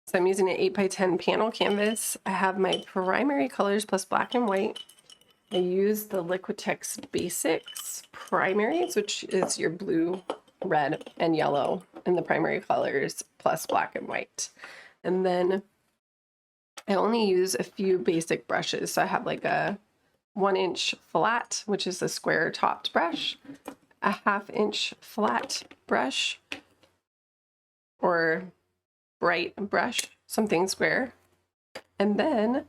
So I'm using an 8x10 panel canvas. I have my primary colors plus black and white. I use the Liquitex Basics primaries, which is your blue, red, and yellow in the primary colors plus black and white. And then I only use a few basic brushes. So I have like a 1-inch flat, which is a square topped brush, a 1/2-inch flat brush, or bright brush, something square, and then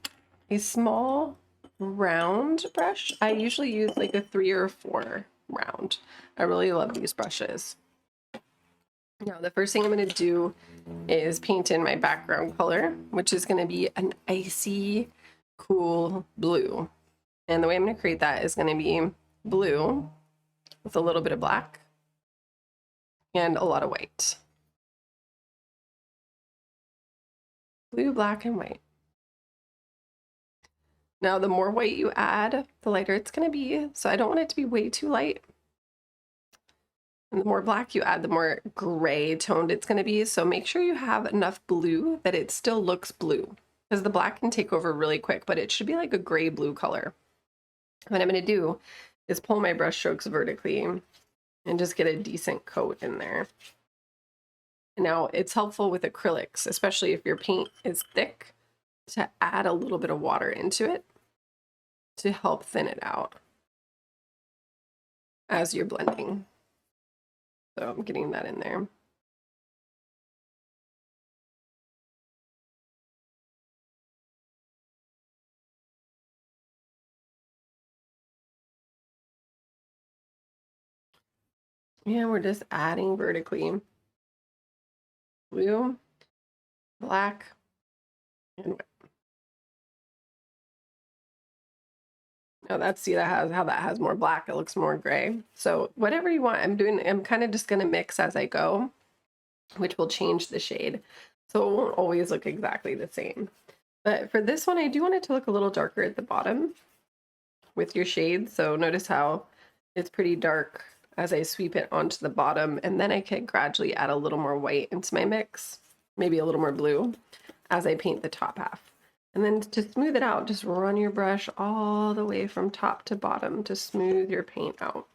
a small round brush. I usually use like a 3 or 4 round. I really love these brushes. Now the first thing I'm going to do is paint in my background color, which is going to be an icy cool blue. And the way I'm going to create that is going to be blue with a little bit of black and a lot of white. Blue, black, and white. Now, the more white you add, the lighter it's going to be. So I don't want it to be way too light. And the more black you add, the more gray toned it's going to be. So make sure you have enough blue that it still looks blue, because the black can take over really quick, but it should be like a gray blue color. What I'm going to do is pull my brush strokes vertically and just get a decent coat in there. Now, it's helpful with acrylics, especially if your paint is thick, to add a little bit of water into it to help thin it out as you're blending. So I'm getting that in there. And we're just adding vertically. Blue, black, and white. Oh, that's, see, that has how that has more black, it looks more gray. So whatever you want, I'm kind of just gonna mix as I go, which will change the shade. So it won't always look exactly the same. But for this one, I do want it to look a little darker at the bottom with your shades. So notice how it's pretty dark as I sweep it onto the bottom, and then I can gradually add a little more white into my mix, maybe a little more blue, as I paint the top half. And then to smooth it out, just run your brush all the way from top to bottom to smooth your paint out.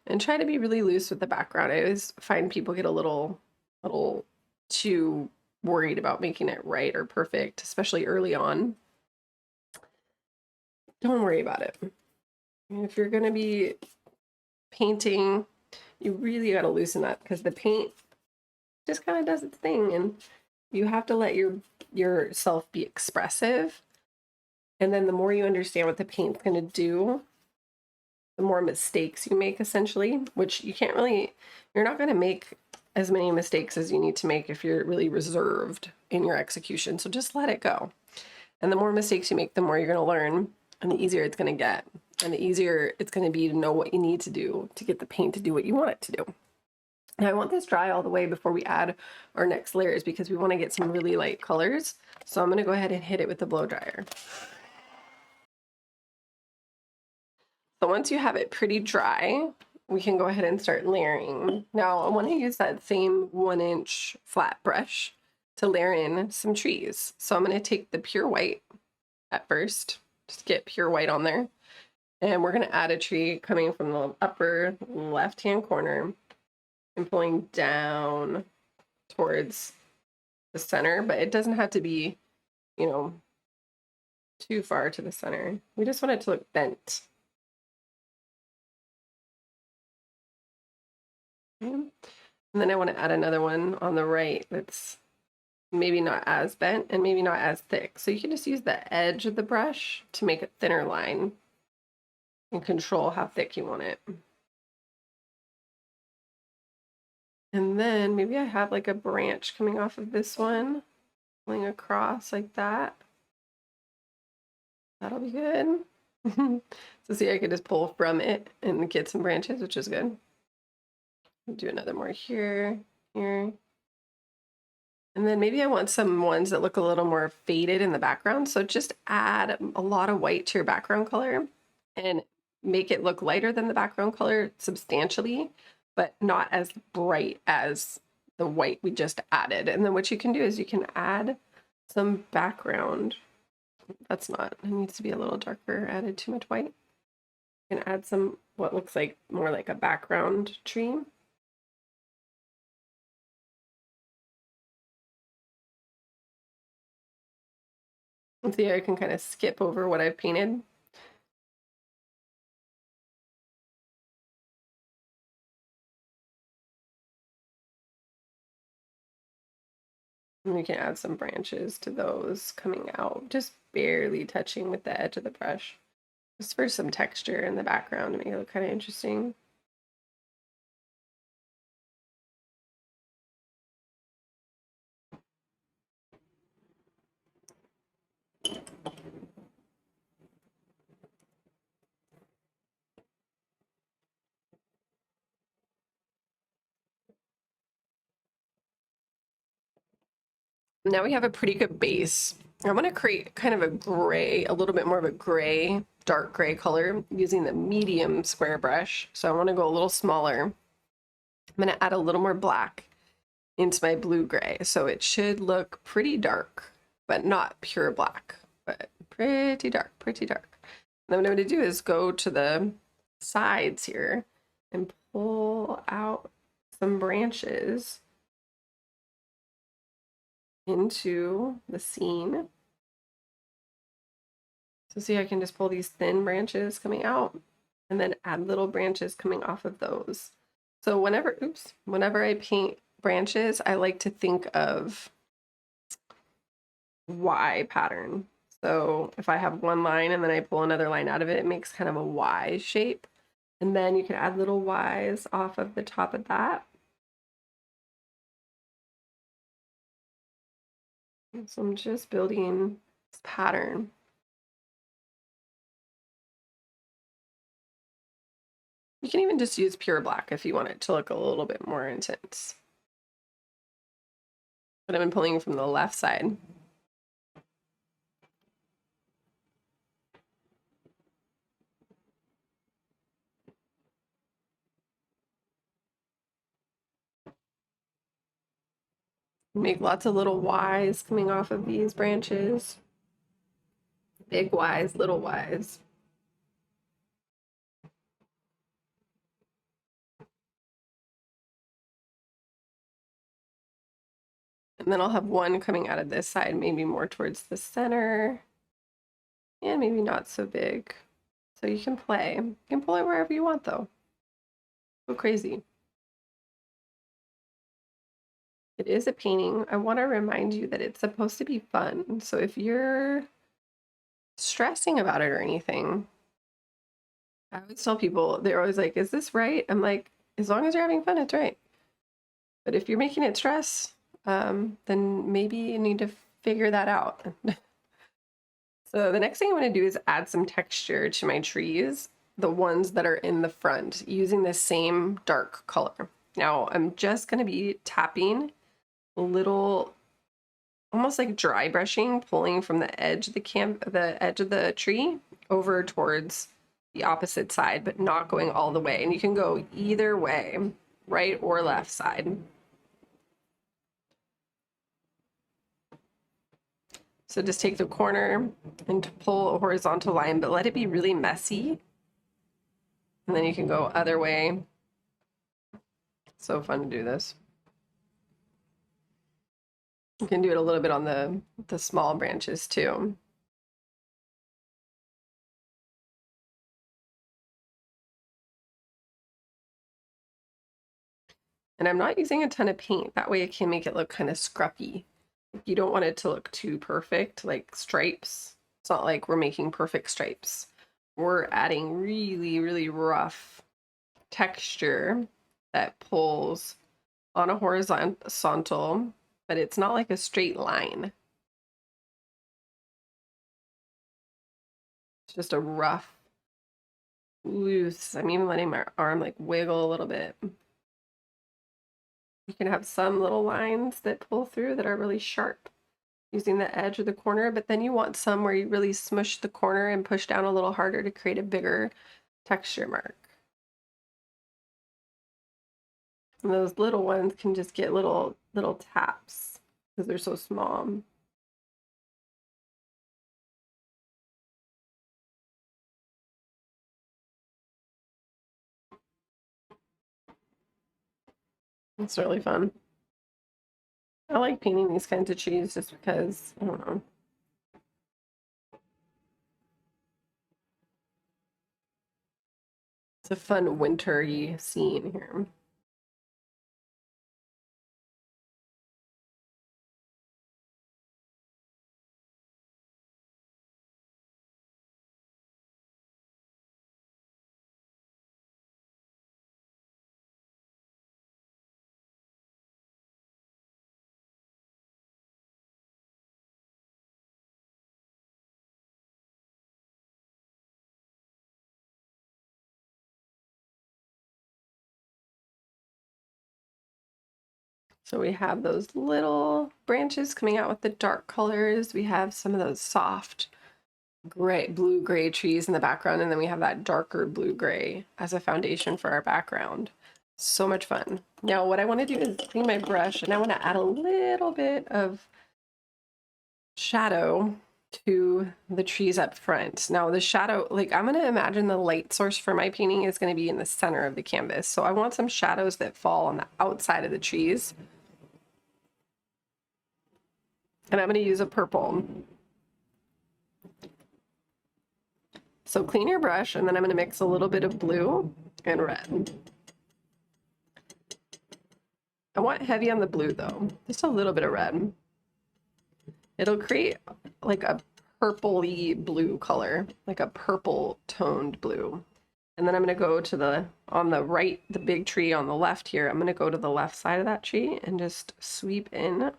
And try to be really loose with the background. I always find people get a little too worried about making it right or perfect, especially early on. Don't worry about it. If you're going to be painting, you really got to loosen up, because the paint just kind of does its thing, and you have to let yourself be expressive. And then the more you understand what the paint's going to do, the more mistakes you make, essentially, which you're not going to make as many mistakes as you need to make if you're really reserved in your execution. So just let it go. And the more mistakes you make, the more you're going to learn, and the easier it's going to get. And the easier it's going to be to know what you need to do to get the paint to do what you want it to do. Now I want this dry all the way before we add our next layers, because we want to get some really light colors. So I'm going to go ahead and hit it with the blow dryer. So once you have it pretty dry, we can go ahead and start layering. Now I want to use that same 1-inch flat brush to layer in some trees. So I'm going to take the pure white at first, just get pure white on there. And we're going to add a tree coming from the upper left-hand corner and pulling down towards the center, but it doesn't have to be, too far to the center. We just want it to look bent. Okay. And then I want to add another one on the right that's maybe not as bent and maybe not as thick. So you can just use the edge of the brush to make a thinner line and control how thick you want it. And then maybe I have like a branch coming off of this one, going across like that. That'll be good. So see, I could just pull from it and get some branches, which is good. I'll do another more here. And then maybe I want some ones that look a little more faded in the background. So just add a lot of white to your background color and make it look lighter than the background color substantially, but not as bright as the white we just added. And then what you can do is you can add some background. That's not, it needs to be a little darker. Added too much white. You can add some, what looks like more like a background tree. And see, I can kind of skip over what I've painted. And you can add some branches to those coming out, just barely touching with the edge of the brush, just for some texture in the background to make it look kind of interesting. Now we have a pretty good base. I want to create kind of a gray, a little bit more of a gray, dark gray color using the medium square brush. So I want to go a little smaller. I'm going to add a little more black into my blue gray. So it should look pretty dark, but not pure black, but pretty dark, pretty dark. And then what I'm going to do is go to the sides here and pull out some branches into the scene. So see, I can just pull these thin branches coming out and then add little branches coming off of those. So whenever I paint branches, I like to think of Y pattern. So if I have one line and then I pull another line out of it, it makes kind of a Y shape. And then you can add little Ys off of the top of that. So I'm just building this pattern. You can even just use pure black if you want it to look a little bit more intense. But I've been pulling from the left side. Make lots of little Ys coming off of these branches. Big Ys, little Ys. And then I'll have one coming out of this side, maybe more towards the center. And maybe not so big. So you can play. You can pull it wherever you want though. Go crazy. It is a painting. I want to remind you that it's supposed to be fun. So if you're stressing about it or anything, I always tell people, they're always like, is this right? I'm like, as long as you're having fun, it's right. But if you're making it stress, then maybe you need to figure that out. So the next thing I want to do is add some texture to my trees, the ones that are in the front, using the same dark color. Now I'm just going to be tapping a little, almost like dry brushing, pulling from the edge of the edge of the tree over towards the opposite side, but not going all the way. And you can go either way, right or left side. So just take the corner and pull a horizontal line, but let it be really messy. And then you can go other way. So fun to do this. You can do it a little bit on the small branches too. And I'm not using a ton of paint. That way it can make it look kind of scruffy. You don't want it to look too perfect, like stripes. It's not like we're making perfect stripes. We're adding really, really rough texture that pulls on a horizontal, but it's not like a straight line. It's just a rough, loose. I'm even letting my arm like wiggle a little bit. You can have some little lines that pull through that are really sharp using the edge or the corner, but then you want some where you really smush the corner and push down a little harder to create a bigger texture mark. And those little ones can just get little taps because they're so small. It's really fun. I like painting these kinds of trees just because, I don't know. It's a fun wintry scene here. So we have those little branches coming out with the dark colors. We have some of those soft gray, blue-gray trees in the background, and then we have that darker blue-gray as a foundation for our background. So much fun. Now what I want to do is clean my brush, and I want to add a little bit of shadow to the trees up front. Now the shadow, like I'm going to imagine the light source for my painting is going to be in the center of the canvas. So I want some shadows that fall on the outside of the trees. And I'm going to use a purple. So clean your brush, and then I'm going to mix a little bit of blue and red. I want heavy on the blue though, just a little bit of red. It'll create like a purpley blue color, like a purple toned blue. And then I'm going to go to the, on the right, the big tree on the left here, I'm going to go to the left side of that tree and just sweep in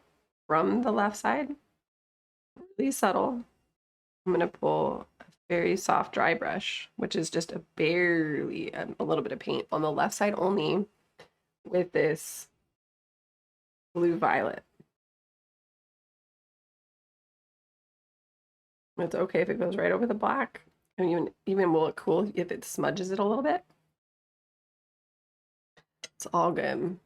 from the left side. Really subtle. I'm going to pull a very soft dry brush, which is just a barely, a little bit of paint on the left side only with this blue violet. It's okay if it goes right over the black, and even will look cool if it smudges it a little bit. It's all good.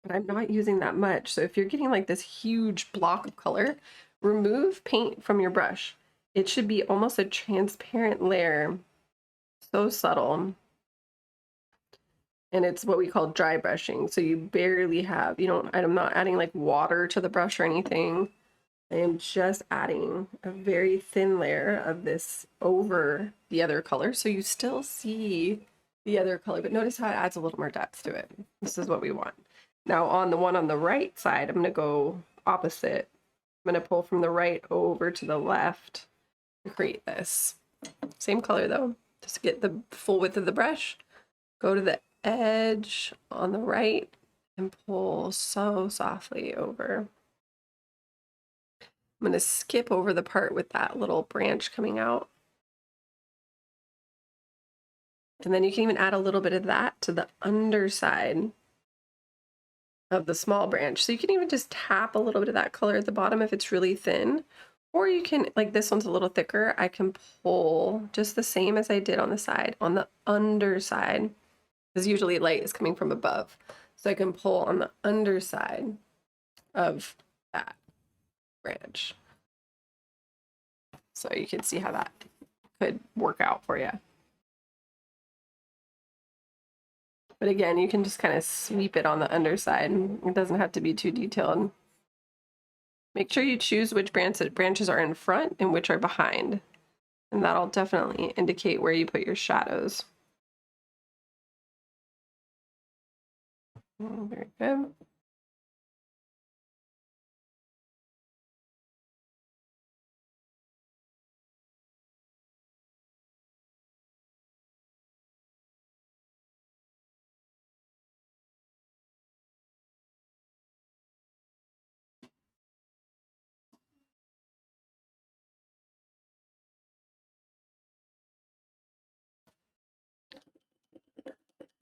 But I'm not using that much. So if you're getting like this huge block of color, remove paint from your brush. It should be almost a transparent layer. So subtle. And it's what we call dry brushing. So you barely have, I'm not adding like water to the brush or anything. I am just adding a very thin layer of this over the other color. So you still see the other color, but notice how it adds a little more depth to it. This is what we want. Now on the one on the right side, I'm going to go opposite. I'm going to pull from the right over to the left to create this. Same color though, just to get the full width of the brush. Go to the edge on the right and pull so softly over. I'm going to skip over the part with that little branch coming out. And then you can even add a little bit of that to the underside of the small branch. So you can even just tap a little bit of that color at the bottom if it's really thin. Or you can, like this one's a little thicker, I can pull just the same as I did on the side, on the underside, because usually light is coming from above. So I can pull on the underside of that branch. So you can see how that could work out for you. But again, you can just kind of sweep it on the underside. It doesn't have to be too detailed. Make sure you choose which branches are in front and which are behind. And that'll definitely indicate where you put your shadows. Oh, very good.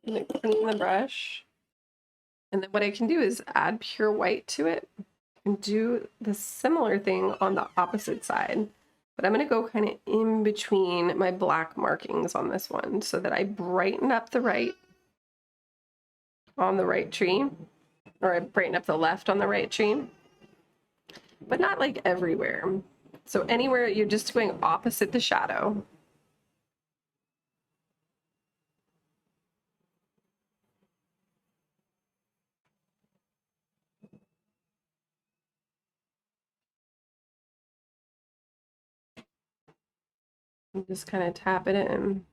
I'm going to clean the brush. And then what I can do is add pure white to it and do the similar thing on the opposite side. But I'm going to go kind of in between my black markings on this one so that I brighten up the right on the right tree, or I brighten up the left on the right tree, but not like everywhere. So anywhere you're just going opposite the shadow. And just kind of tap it in.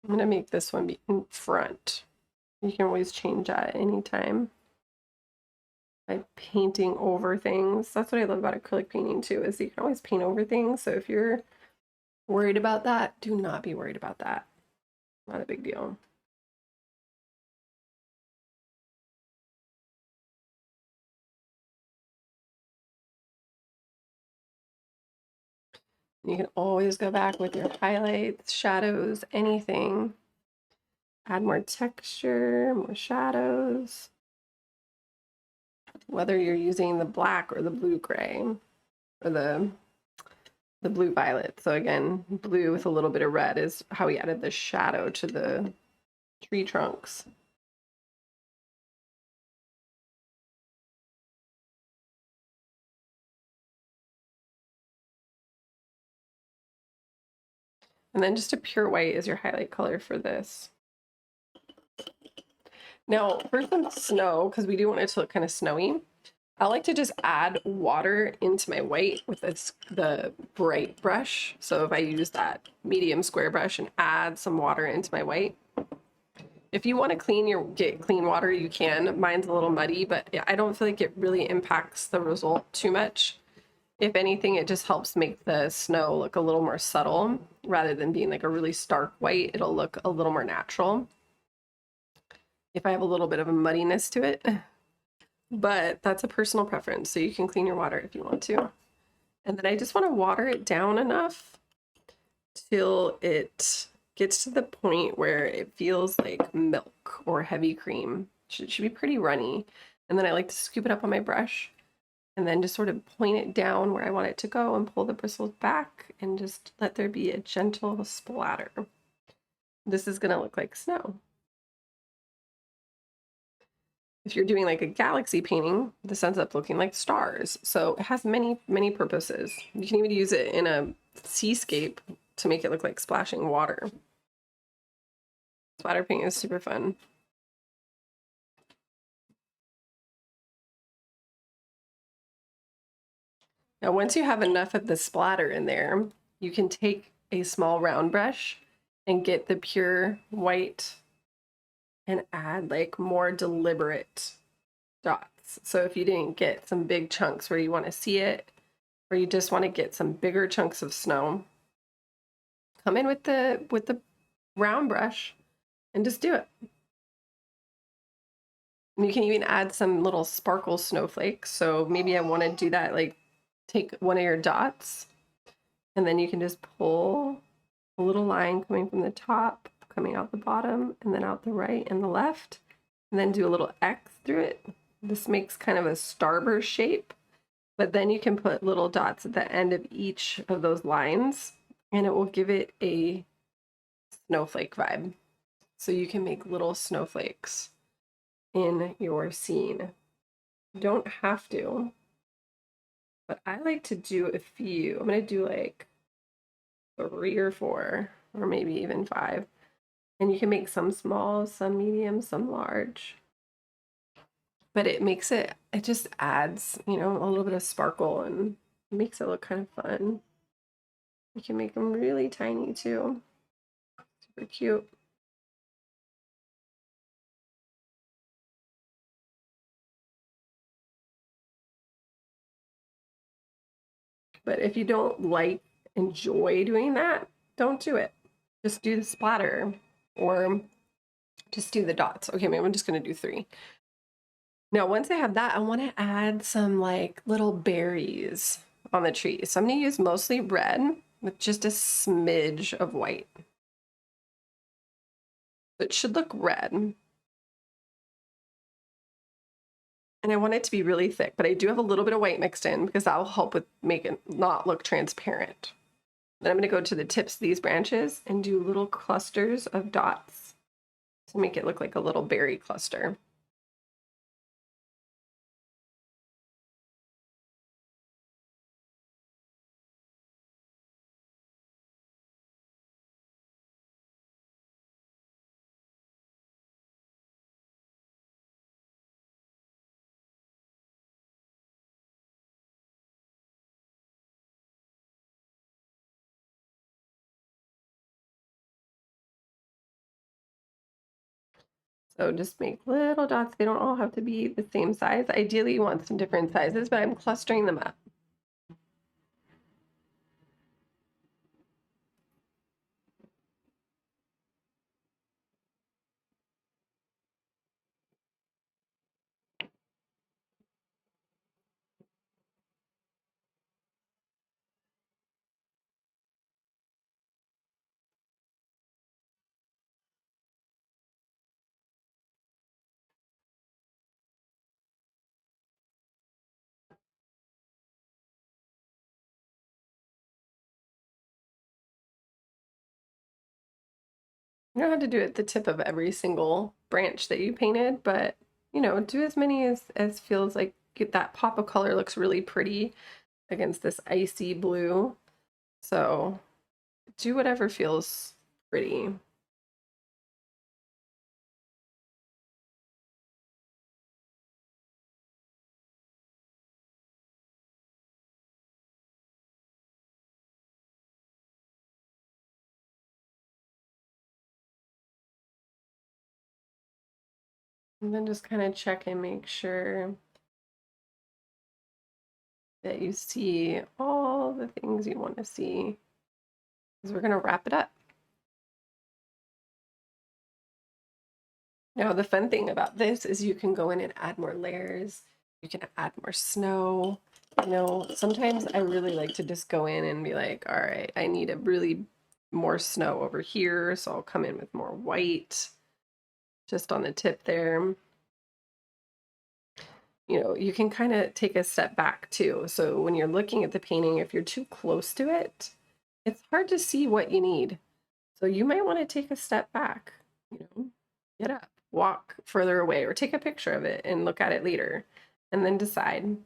I'm going to make this one be in front. You can always change that at any time by painting over things. That's what I love about acrylic painting too, is you can always paint over things. So if you're worried about that, do not be worried about that. Not a big deal. You can always go back with your highlights, shadows, anything. Add more texture, more shadows. Whether you're using the black or the blue gray or the blue violet. So again, blue with a little bit of red is how we added the shadow to the tree trunks. And then just a pure white is your highlight color for this. Now, for some snow, because we do want it to look kind of snowy, I like to just add water into my white with the bright brush. So if I use that medium square brush and add some water into my white. If you want to get clean water, you can. Mine's a little muddy, but I don't feel like it really impacts the result too much. If anything, it just helps make the snow look a little more subtle rather than being like a really stark white. It'll look a little more natural if I have a little bit of a muddiness to it. But that's a personal preference, so you can clean your water if you want to. And then I just want to water it down enough till it gets to the point where it feels like milk or heavy cream. It should be pretty runny. And then I like to scoop it up on my brush and then just sort of point it down where I want it to go and pull the bristles back and just let there be a gentle splatter. This is going to look like snow. If you're doing like a galaxy painting, this ends up looking like stars. So it has many, many purposes. You can even use it in a seascape to make it look like splashing water. Splatter paint is super fun. Now, once you have enough of the splatter in there, you can take a small round brush and get the pure white and add like more deliberate dots. So if you didn't get some big chunks where you want to see it, or you just want to get some bigger chunks of snow, come in with the round brush and just do it. And you can even add some little sparkle snowflakes. So maybe I want to do that, like take one of your dots and then you can just pull a little line coming from the top, coming out the bottom, and then out the right and the left, and then do a little X through it. This makes kind of a starburst shape, but then you can put little dots at the end of each of those lines and it will give it a snowflake vibe. So you can make little snowflakes in your scene. You don't have to, but I like to do a few. I'm going to do like 3 or 4, or maybe even 5. And you can make some small, some medium, some large. But it just adds, a little bit of sparkle and makes it look kind of fun. You can make them really tiny too. Super cute. But if you don't enjoy doing that, don't do it. Just do the splatter or just do the dots. Okay, maybe I'm just going to do 3. Now, once I have that, I want to add some like little berries on the tree. So I'm going to use mostly red with just a smidge of white. It should look red. And I want it to be really thick, but I do have a little bit of white mixed in because that will help with make it not look transparent. Then I'm going to go to the tips of these branches and do little clusters of dots to make it look like a little berry cluster. So just make little dots. They don't all have to be the same size. Ideally, you want some different sizes, but I'm clustering them up. You don't have to do it at the tip of every single branch that you painted, but do as many as feels like that pop of color looks really pretty against this icy blue. So do whatever feels pretty. And then just kind of check and make sure that you see all the things you want to see, because we're going to wrap it up. Now, the fun thing about this is you can go in and add more layers. You can add more snow. Sometimes I really like to just go in and be like, all right, I need a really more snow over here. So I'll come in with more white just on the tip there. You can kind of take a step back too. So when you're looking at the painting, if you're too close to it, it's hard to see what you need. So you might want to take a step back, get up, walk further away, or take a picture of it and look at it later, and then decide.